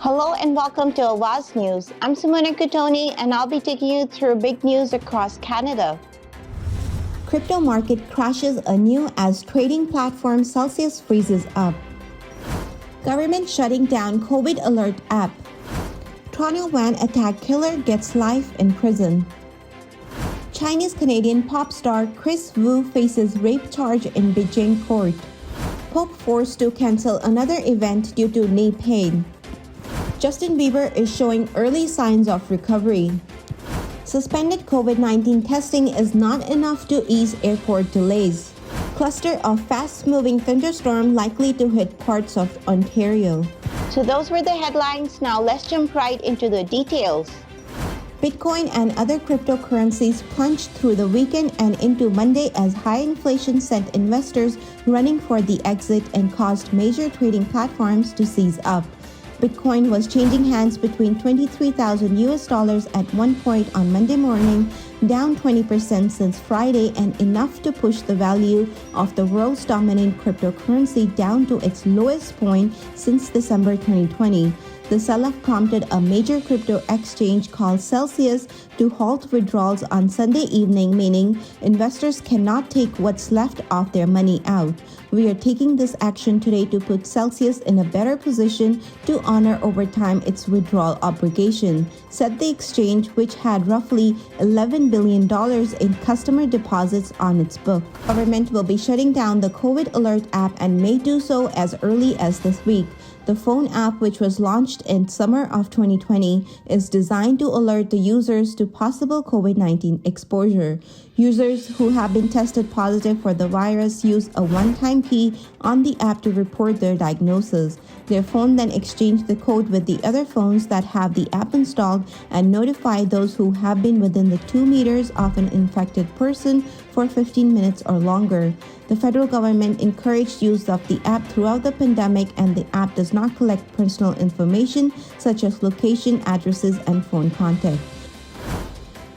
Hello and welcome to Awaz News. I'm Simona Kutoni and I'll be taking you through big news across Canada. Crypto market crashes anew as trading platform Celsius freezes up. Government shutting down COVID alert app. Toronto van attack killer gets life in prison. Chinese-Canadian pop star Chris Wu faces rape charge in Beijing court. Pope forced to cancel another event due to knee pain. Justin Bieber is showing early signs of recovery. Suspended COVID-19 testing is not enough to ease airport delays. Cluster of fast-moving thunderstorm likely to hit parts of Ontario. So those were the headlines. Now let's jump right into the details. Bitcoin and other cryptocurrencies plunged through the weekend and into Monday as high inflation sent investors running for the exit and caused major trading platforms to seize up. Bitcoin was changing hands between $23,000 at one point on Monday morning, down 20% since Friday and enough to push the value of the world's dominant cryptocurrency down to its lowest point since December 2020. The sell-off prompted a major crypto exchange called Celsius to halt withdrawals on Sunday evening, meaning investors cannot take what's left of their money out. We are taking this action today to put Celsius in a better position to honor over time its withdrawal obligation, said the exchange, which had roughly $11 billion in customer deposits on its book. Government will be shutting down the COVID Alert app and may do so as early as this week. The phone app, which was launched in summer of 2020, is designed to alert the users to possible COVID-19 exposure. Users who have been tested positive for the virus use a one-time key on the app to report their diagnosis. Their phone then exchanges the code with the other phones that have the app installed and notify those who have been within the 2 meters of an infected person for 15 minutes or longer. The federal government encouraged use of the app throughout the pandemic, and the app does not collect personal information such as location, addresses, and phone contact.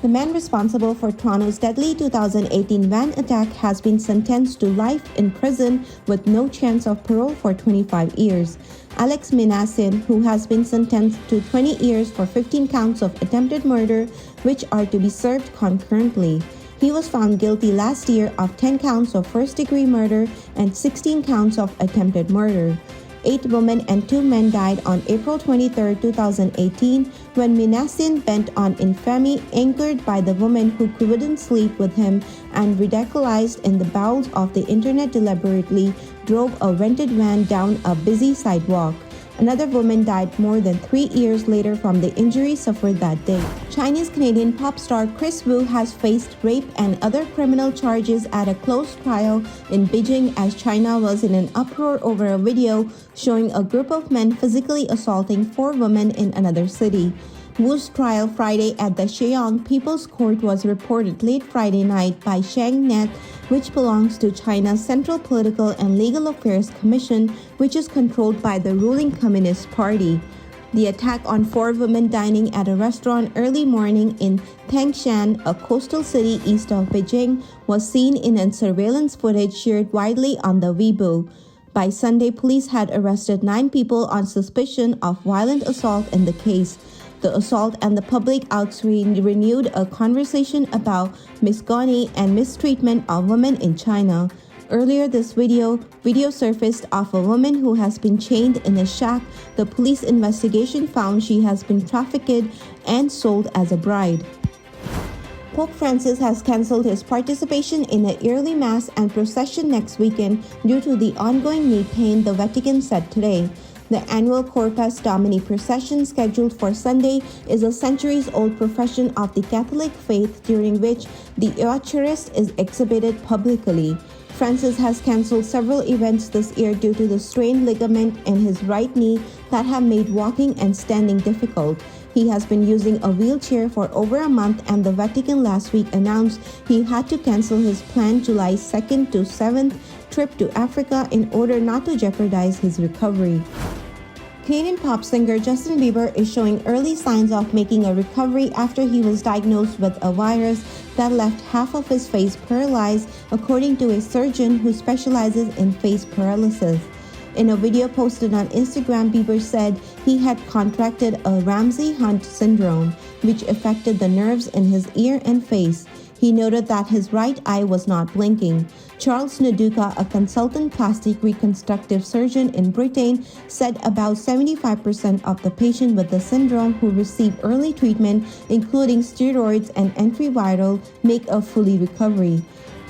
The man responsible for Toronto's deadly 2018 van attack has been sentenced to life in prison with no chance of parole for 25 years. Alex Minassian, who has been sentenced to 20 years for 15 counts of attempted murder, which are to be served concurrently. He was found guilty last year of 10 counts of first-degree murder and 16 counts of attempted murder. 8 women and 2 men died on April 23, 2018, when Minassian bent on infamy angered by the woman who couldn't sleep with him and radicalized in the bowels of the internet deliberately drove a rented van down a busy sidewalk. Another woman died more than 3 years later from the injuries suffered that day. Chinese-Canadian pop star Chris Wu has faced rape and other criminal charges at a closed trial in Beijing as China was in an uproar over a video showing a group of men physically assaulting 4 women in another city. Wu's trial Friday at the Shenyang People's Court was reported late Friday night by Shangnet, which belongs to China's Central Political and Legal Affairs Commission, which is controlled by the ruling Communist Party. The attack on 4 women dining at a restaurant early morning in Tangshan, a coastal city east of Beijing, was seen in surveillance footage shared widely on the Weibo. By Sunday, police had arrested 9 people on suspicion of violent assault in the case. The assault and the public outrage renewed a conversation about misogynist and mistreatment of women in China. Earlier this video surfaced of a woman who has been chained in a shack. The police investigation found she has been trafficked and sold as a bride. Pope Francis has cancelled his participation in a yearly mass and procession next weekend due to the ongoing knee pain, the Vatican said today. The annual Corpus Domini procession scheduled for Sunday is a centuries-old profession of the Catholic faith during which the Eucharist is exhibited publicly. Francis has cancelled several events this year due to the strained ligament in his right knee that have made walking and standing difficult. He has been using a wheelchair for over a month, and the Vatican last week announced he had to cancel his planned July 2nd to 7th trip to Africa in order not to jeopardize his recovery. Canadian pop singer Justin Bieber is showing early signs of making a recovery after he was diagnosed with a virus that left half of his face paralyzed, according to a surgeon who specializes in face paralysis. In a video posted on Instagram, Bieber said he had contracted a Ramsay-Hunt syndrome, which affected the nerves in his ear and face. He noted that his right eye was not blinking. Charles Naduka, a consultant plastic reconstructive surgeon in Britain, said about 75% of the patients with the syndrome who receive early treatment, including steroids and antiviral, make a fully recovery.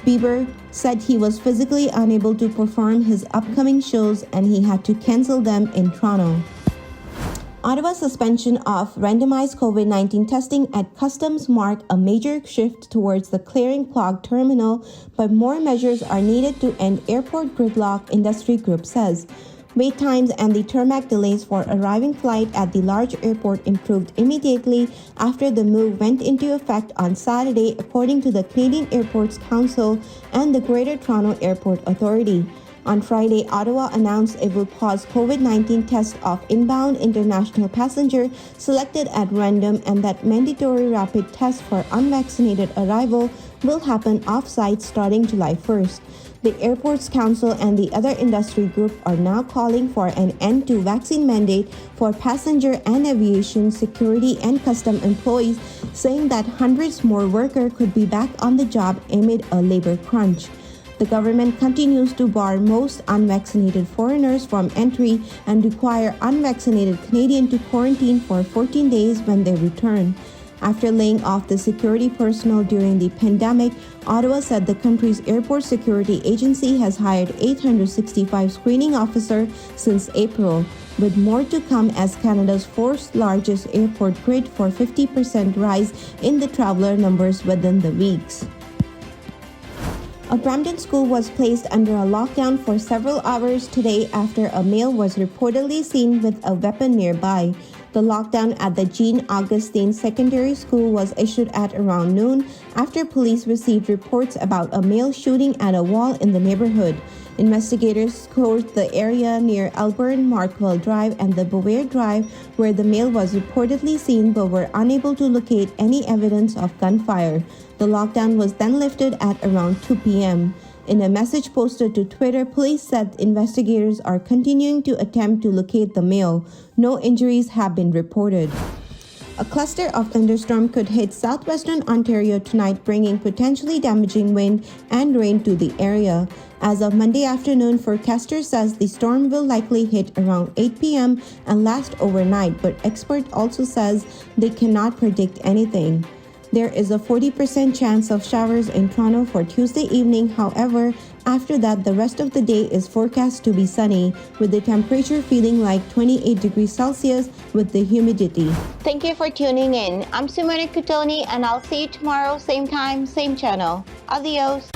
Bieber said he was physically unable to perform his upcoming shows and he had to cancel them in Toronto. Ottawa's suspension of randomized COVID-19 testing at customs marked a major shift towards the clearing clogged terminal, but more measures are needed to end airport gridlock, industry group says. Wait times and the tarmac delays for arriving flight at the large airport improved immediately after the move went into effect on Saturday, according to the Canadian Airports Council and the Greater Toronto Airport Authority. On Friday, Ottawa announced it will pause COVID-19 tests of inbound international passengers selected at random and that mandatory rapid tests for unvaccinated arrival will happen off-site starting July 1st. The Airports Council and the other industry group are now calling for an end to vaccine mandate for passenger and aviation, security and custom employees, saying that hundreds more workers could be back on the job amid a labor crunch. The government continues to bar most unvaccinated foreigners from entry and require unvaccinated Canadians to quarantine for 14 days when they return. After laying off the security personnel during the pandemic, Ottawa said the country's airport security agency has hired 865 screening officers since April, with more to come as Canada's fourth largest airport grid for 50% rise in the traveler numbers within the weeks. A Brampton school was placed under a lockdown for several hours today after a male was reportedly seen with a weapon nearby. The lockdown at the Jean Augustine Secondary School was issued at around noon after police received reports about a male shooting at a wall in the neighborhood. Investigators scoured the area near Elburn, Markwell Drive, and the Beauvoir Drive, where the male was reportedly seen but were unable to locate any evidence of gunfire. The lockdown was then lifted at around 2 p.m. In a message posted to Twitter, police said investigators are continuing to attempt to locate the male. No injuries have been reported. A cluster of thunderstorms could hit southwestern Ontario tonight, bringing potentially damaging wind and rain to the area. As of Monday afternoon, forecaster says the storm will likely hit around 8 p.m. and last overnight, but expert also says they cannot predict anything. There is a 40% chance of showers in Toronto for Tuesday evening. However, after that, the rest of the day is forecast to be sunny, with the temperature feeling like 28 degrees Celsius with the humidity. Thank you for tuning in. I'm Simone Cutoni, and I'll see you tomorrow, same time, same channel. Adios.